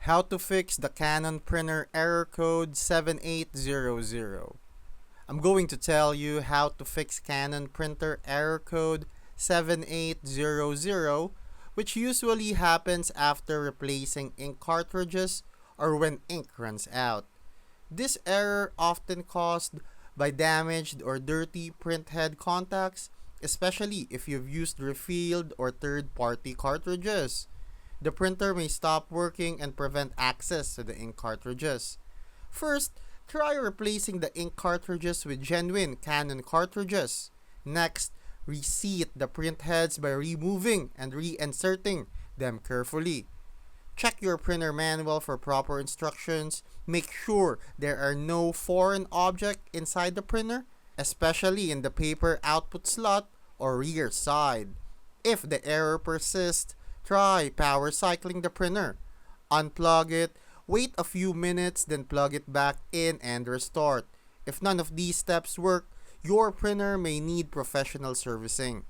How to fix the Canon printer error code 7800. I'm going to tell you how to fix Canon printer error code 7800, which usually happens after replacing ink cartridges or when ink runs out. This error often caused by damaged or dirty printhead contacts, especially if you've used refilled or third-party cartridges. The printer may stop working and prevent access to the ink cartridges. First, try replacing the ink cartridges with genuine Canon cartridges. Next, reseat the printheads by removing and reinserting them carefully. Check your printer manual for proper instructions. Make sure there are no foreign objects inside the printer, especially in the paper output slot or rear side. If the error persists, try power cycling the printer. Unplug it, wait a few minutes, then plug it back in and restart. If none of these steps work, your printer may need professional servicing.